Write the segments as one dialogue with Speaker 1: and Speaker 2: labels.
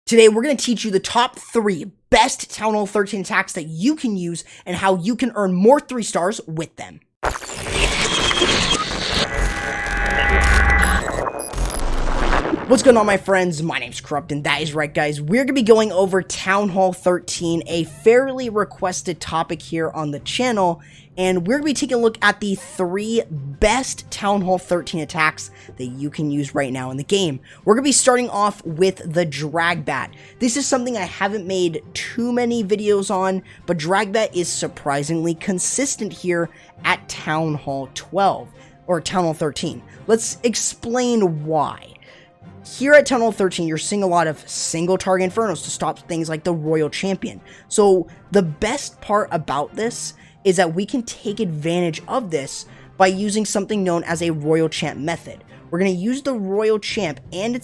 Speaker 1: Today, we're going to teach you the top 3 best Town Hall 13 attacks that you can use and how you can earn more 3 stars with them. What's going on, my friends? My name's Corrupt, and that is right, guys. We're going to be going over Town Hall 13, a fairly requested topic here on the channel, and we're going to be taking a look at the 3 best Town Hall 13 attacks that you can use right now in the game. We're going to be starting off with the DragBat. This is something I haven't made too many videos on, but DragBat is surprisingly consistent here at Town Hall 12, or Town Hall 13. Let's explain why. Here at Town Hall 13, you're seeing a lot of single target Infernos to stop things like the Royal Champion. So the best part about this is that we can take advantage of this by using something known as a Royal Champ method. We're going to use the Royal Champ and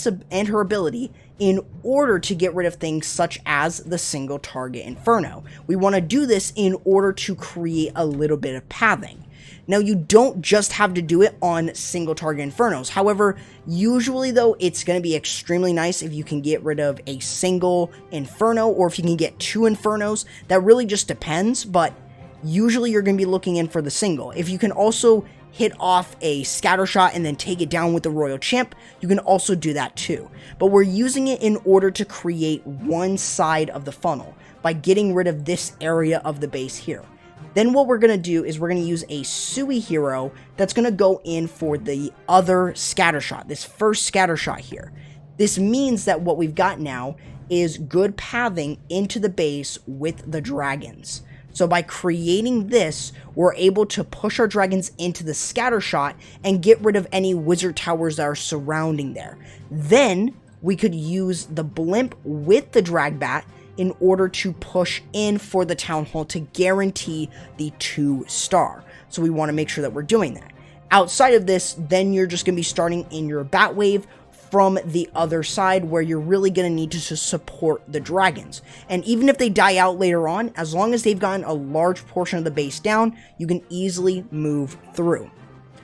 Speaker 1: her ability in order to get rid of things such as the single target Inferno. We want to do this in order to create a little bit of pathing. Now, you don't just have to do it on single target Infernos. However, usually though, it's going to be extremely nice if you can get rid of a single Inferno, or if you can get 2 Infernos. That really just depends, but usually you're going to be looking in for the single. If you can also hit off a scatter shot and then take it down with the Royal Champ, you can also do that too. But we're using it in order to create one side of the funnel by getting rid of this area of the base here. Then what we're going to do is we're going to use a Sui Hero that's going to go in for the other scatter shot, this first scatter shot here. This means that what we've got now is good pathing into the base with the dragons. So by creating this, we're able to push our dragons into the scatter shot and get rid of any wizard towers that are surrounding there. Then we could use the Blimp with the DragBat in order to push in for the Town Hall to guarantee the 2-star. So we want to make sure that we're doing that. Outside of this, then you're just going to be starting in your bat wave from the other side, where you're really going to need to support the dragons. And even if they die out later on, as long as they've gotten a large portion of the base down, you can easily move through.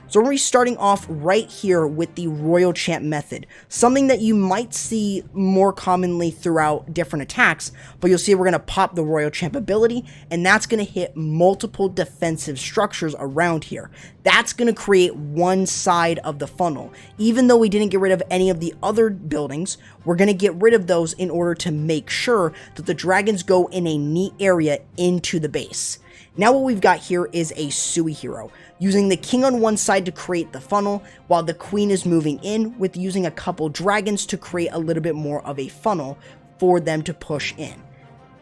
Speaker 1: So we're going to be starting off right here with the Royal Champ method, something that you might see more commonly throughout different attacks, but you'll see we're going to pop the Royal Champ ability, and that's going to hit multiple defensive structures around here. That's going to create one side of the funnel. Even though we didn't get rid of any of the other buildings, we're going to get rid of those in order to make sure that the dragons go in a neat area into the base. Now what we've got here is a Sui Hero, using the king on one side to create the funnel, while the queen is moving in with using a couple dragons to create a little bit more of a funnel for them to push in.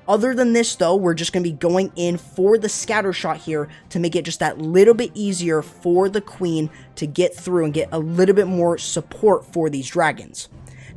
Speaker 1: Other than this though, we're just going to be going in for the scatter shot here to make it just that little bit easier for the queen to get through and get a little bit more support for these dragons.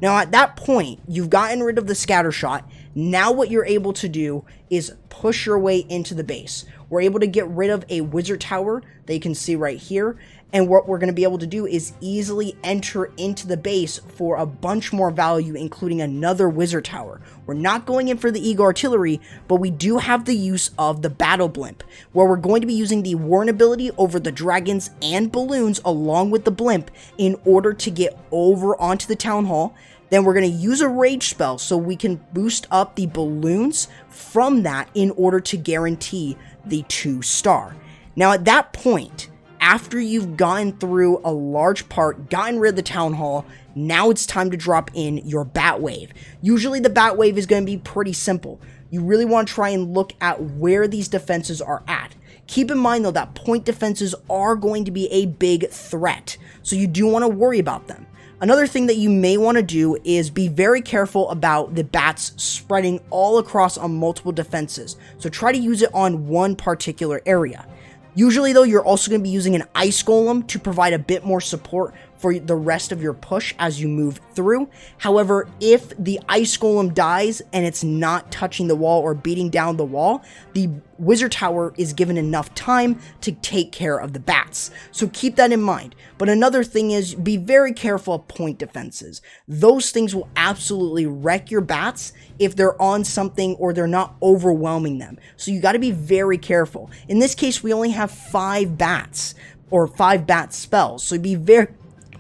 Speaker 1: Now at that point, you've gotten rid of the scatter shot. Now what you're able to do is push your way into the base. We're able to get rid of a wizard tower that you can see right here. And what we're going to be able to do is easily enter into the base for a bunch more value, including another wizard tower. We're not going in for the Eagle Artillery, but we do have the use of the Battle Blimp, where we're going to be using the Warren ability over the dragons and balloons along with the Blimp in order to get over onto the Town Hall. Then we're going to use a rage spell so we can boost up the balloons from that in order to guarantee the 2-star. Now at that point, after you've gone through a large part, gotten rid of the Town Hall, now it's time to drop in your bat wave. Usually the bat wave is going to be pretty simple. You really want to try and look at where these defenses are at. Keep in mind though that point defenses are going to be a big threat, so you do want to worry about them. Another thing that you may want to do is be very careful about the bats spreading all across on multiple defenses. So try to use it on one particular area. Usually though, you're also going to be using an ice golem to provide a bit more support for the rest of your push as you move through. However, if the ice golem dies and it's not touching the wall or beating down the wall, the wizard tower is given enough time to take care of the bats. So keep that in mind. But another thing is, be very careful of point defenses. Those things will absolutely wreck your bats if they're on something or they're not overwhelming them. So you got to be very careful. In this case, we only have 5 bats or 5 bat spells. So be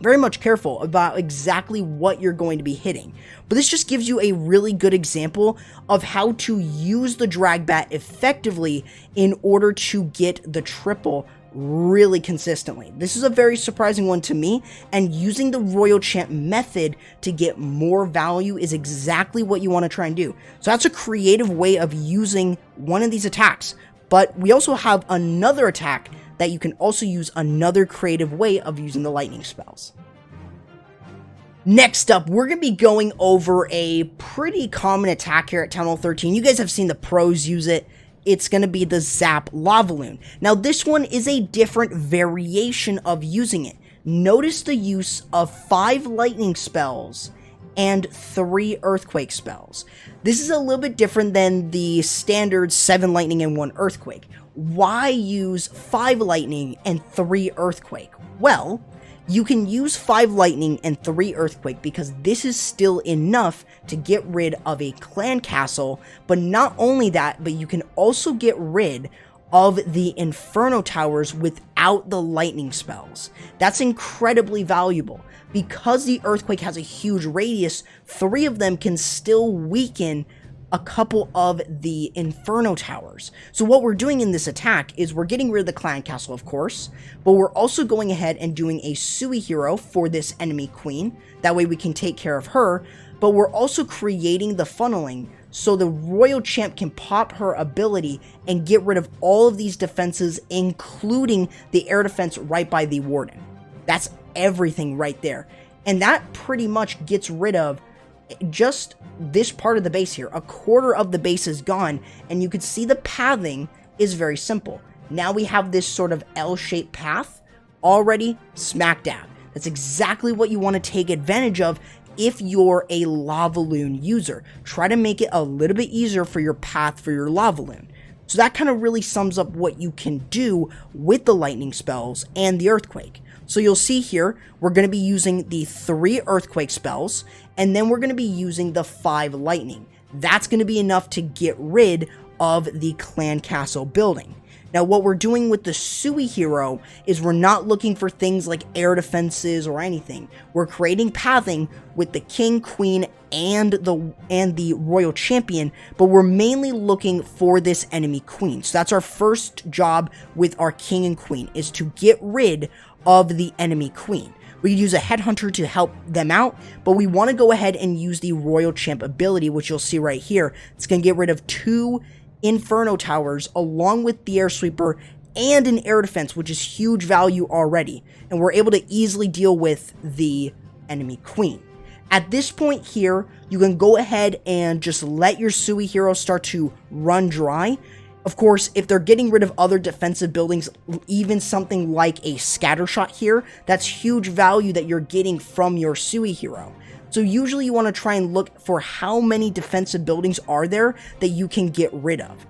Speaker 1: very much careful about exactly what you're going to be hitting. But this just gives you a really good example of how to use the DragBat effectively in order to get the triple really consistently. This is a very surprising one to me, and using the Royal Champ method to get more value is exactly what you want to try and do. So that's a creative way of using one of these attacks. But we also have another attack that you can also use, another creative way of using the lightning spells. Next up, we're going to be going over a pretty common attack here at Town Hall 13. You guys have seen the pros use it. It's going to be the Zap Lavaloon. Now, this one is a different variation of using it. Notice the use of 5 lightning spells and 3 earthquake spells. This is a little bit different than the standard 7 lightning and 1 earthquake. Why use 5 lightning and 3 earthquake? Well, you can use 5 lightning and 3 earthquake because this is still enough to get rid of a clan castle, but not only that, but you can also get rid of the Inferno Towers without the lightning spells. That's incredibly valuable. Because the earthquake has a huge radius, 3 of them can still weaken a couple of the Inferno Towers. So what we're doing in this attack is we're getting rid of the clan castle, of course, but we're also going ahead and doing a Sui Hero for this enemy queen. That way we can take care of her, but we're also creating the funneling so the Royal Champ can pop her ability and get rid of all of these defenses, including the air defense right by the Warden. That's everything right there. And that pretty much gets rid of just this part of the base here. A quarter of the base is gone, and you can see the pathing is very simple. Now we have this sort of L-shaped path already smack dab. That's exactly what you want to take advantage of if you're a Lavaloon user. Try to make it a little bit easier for your path for your Lavaloon. So that kind of really sums up what you can do with the lightning spells and the earthquake. So you'll see here, we're going to be using the 3 earthquake spells, and then we're going to be using the 5 lightning. That's going to be enough to get rid of the clan castle building. Now, what we're doing with the Sui Hero is we're not looking for things like air defenses or anything. We're creating pathing with the king, queen, and the royal champion, but we're mainly looking for this enemy queen. So that's our first job with our king and queen, is to get rid of the enemy queen. We could use a headhunter to help them out, but we want to go ahead and use the royal champ ability, which you'll see right here. It's going to get rid of 2 Inferno Towers along with the air sweeper and an air defense, which is huge value already, and we're able to easily deal with the enemy queen. At this point here, you can go ahead and just let your Sui Hero start to run dry. Of course, if they're getting rid of other defensive buildings, even something like a scattershot here, that's huge value that you're getting from your Sui Hero. So usually you want to try and look for how many defensive buildings are there that you can get rid of.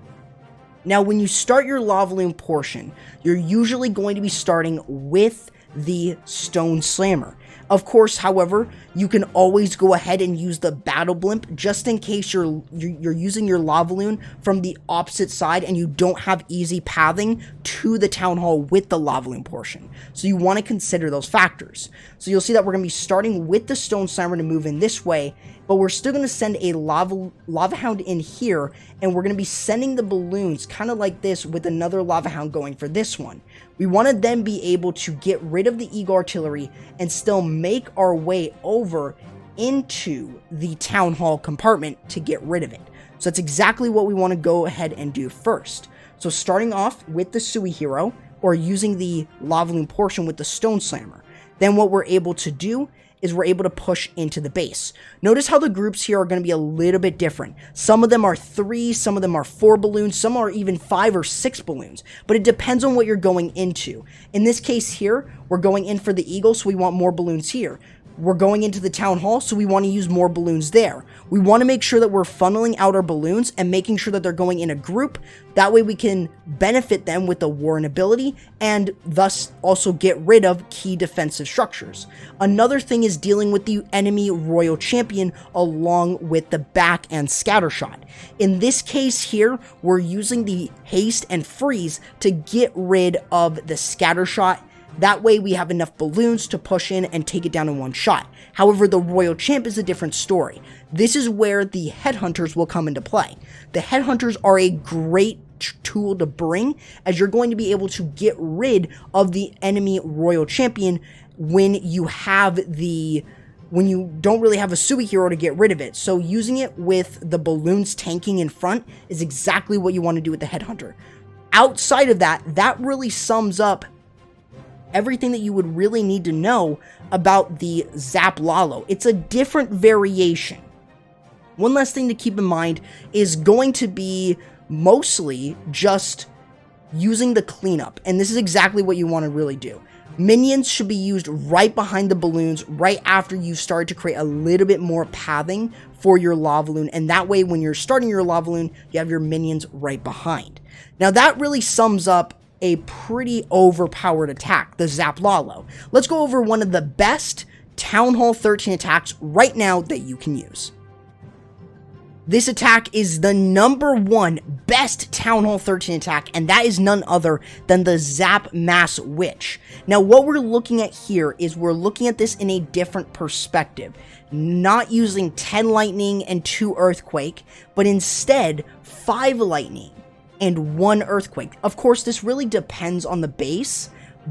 Speaker 1: Now, when you start your Lavaloon portion, you're usually going to be starting with the Stone Slammer. Of course, however, you can always go ahead and use the Battle Blimp just in case you're using your Lavaloon from the opposite side and you don't have easy pathing to the Town Hall with the Lavaloon portion. So you want to consider those factors. So you'll see that we're going to be starting with the Stone Slammer to move in this way, but we're still going to send a Lava Hound in here, and we're going to be sending the balloons kind of like this with another Lava Hound going for this one. We want to then be able to get rid of the Eagle Artillery and still make our way over into the Town Hall compartment to get rid of it. So that's exactly what we want to go ahead and do first. So starting off with the Sui Hero, or using the Lavaloon portion with the Stone Slammer. Then what we're able to do is we're able to push into the base. Notice how the groups here are going to be a little bit different. Some of them are 3, some of them are 4 balloons, some are even 5 or 6 balloons, but it depends on what you're going into. In this case here, we're going in for the Eagle, so we want more balloons here. We're going into the Town Hall, so we want to use more balloons there. We want to make sure that we're funneling out our balloons and making sure that they're going in a group. That way we can benefit them with the Warren ability and thus also get rid of key defensive structures. Another thing is dealing with the enemy Royal Champion along with the back and Scattershot. In this case here, we're using the Haste and Freeze to get rid of the Scattershot That way we have enough balloons to push in and take it down in one shot. However, the Royal Champ is a different story. This is where the Headhunters will come into play. The Headhunters are a great tool to bring, as you're going to be able to get rid of the enemy Royal Champion when you don't really have a Sui Hero to get rid of it. So using it with the balloons tanking in front is exactly what you want to do with the Headhunter. Outside of that, that really sums up everything that you would really need to know about the Zap Lalo. It's a different variation. One last thing to keep in mind is going to be mostly just using the cleanup, and this is exactly what you want to really do. Minions should be used right behind the balloons, right after you've started to create a little bit more pathing for your Lavaloon, and that way when you're starting your Lavaloon, you have your minions right behind. Now that really sums up a pretty overpowered attack, the Zap Lalo. Let's go over one of the best Town Hall 13 attacks right now that you can use. This attack is the #1 best Town Hall 13 attack, and that is none other than the Zap Mass Witch. Now, what we're looking at here is we're looking at this in a different perspective. Not using 10 lightning and 2 earthquake, but instead 5 lightning and 1 earthquake. Of course, this really depends on the base,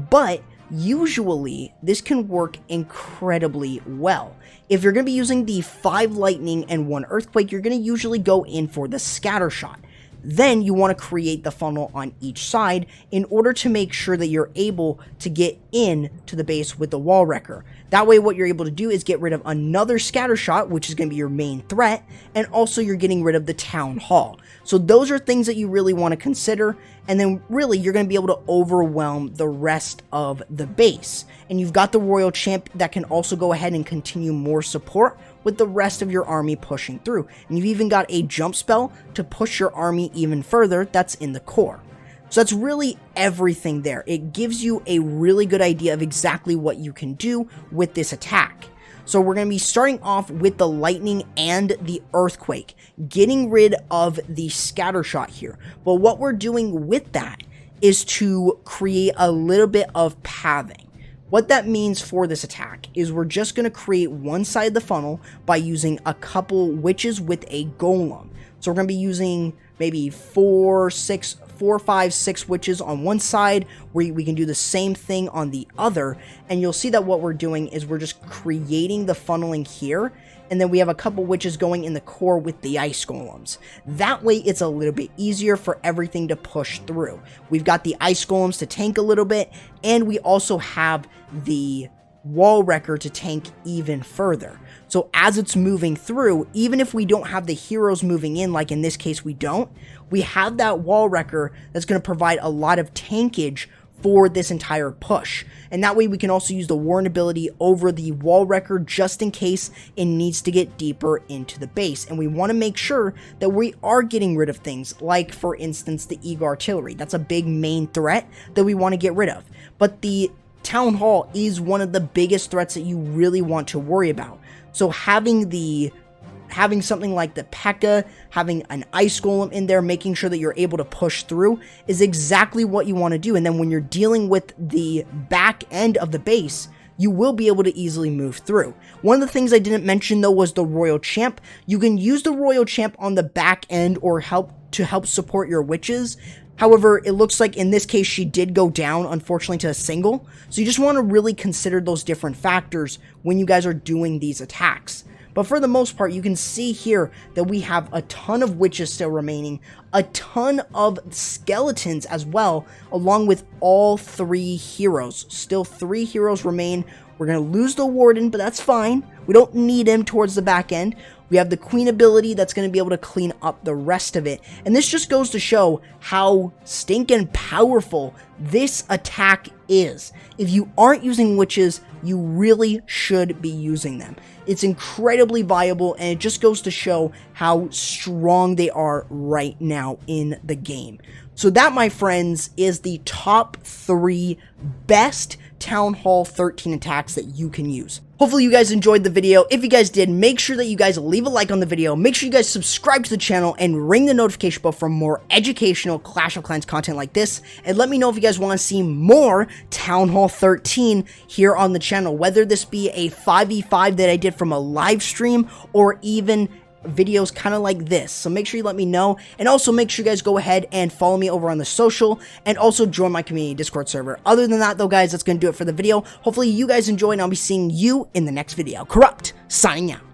Speaker 1: but usually this can work incredibly well. If you're going to be using the 5 lightning and 1 earthquake, you're going to usually go in for the scatter shot. Then you want to create the funnel on each side in order to make sure that you're able to get in to the base with the wall wrecker. That way what you're able to do is get rid of another scatter shot, which is going to be your main threat, and also you're getting rid of the town hall. So those are things that you really want to consider, and then really you're going to be able to overwhelm the rest of the base. And you've got the Royal Champ that can also go ahead and continue more support with the rest of your army pushing through. And you've even got a jump spell to push your army even further that's in the core. So that's really everything there. It gives you a really good idea of exactly what you can do with this attack. So we're going to be starting off with the lightning and the earthquake, getting rid of the scatter shot here. But what we're doing with that is to create a little bit of pathing. What that means for this attack is we're just going to create one side of the funnel by using a couple witches with a golem. So we're going to be using maybe 4, 5, 6 witches on one side, where we can do the same thing on the other. And you'll see that what we're doing is we're just creating the funneling here. And then we have a couple witches going in the core with the ice golems. That way it's a little bit easier for everything to push through. We've got the ice golems to tank a little bit, and we also have the wall wrecker to tank even further. So as it's moving through, even if we don't have the heroes moving in, like in this case we don't, we have that wall wrecker that's going to provide a lot of tankage for this entire push. And that way we can also use the warn ability over the wall wrecker just in case it needs to get deeper into the base. And we want to make sure that we are getting rid of things like, for instance, the Eagle Artillery. That's a big main threat that we want to get rid of. But the Town Hall is one of the biggest threats that you really want to worry about. So having something like the P.E.K.K.A, having an Ice Golem in there, making sure that you're able to push through is exactly what you want to do. And then when you're dealing with the back end of the base, you will be able to easily move through. One of the things I didn't mention though was the Royal Champ. You can use the Royal Champ on the back end or help support your witches. However, it looks like in this case she did go down, unfortunately, to a single. So you just want to really consider those different factors when you guys are doing these attacks. But for the most part, you can see here that we have a ton of witches still remaining, a ton of skeletons as well, along with all 3 heroes. Still 3 heroes remain. We're going to lose the Warden, but that's fine. We don't need him towards the back end. We have the Queen ability that's going to be able to clean up the rest of it. And this just goes to show how stinking powerful this attack is. If you aren't using witches, you really should be using them. It's incredibly viable, and it just goes to show how strong they are right now in the game. So that, my friends, is the top 3 best Town Hall 13 attacks that you can use. Hopefully you guys enjoyed the video. If you guys did, make sure that you guys leave a like on the video. Make sure you guys subscribe to the channel and ring the notification bell for more educational Clash of Clans content like this. And let me know if you guys want to see more Town Hall 13 here on the channel, whether this be a 5v5 that I did from a live stream or even videos kind of like this. So make sure you let me know, and also make sure you guys go ahead and follow me over on the social and also join my community Discord server. Other than that though, guys, that's gonna do it for the video. Hopefully you guys enjoy, and I'll be seeing you in the next video. Corrupt signing out.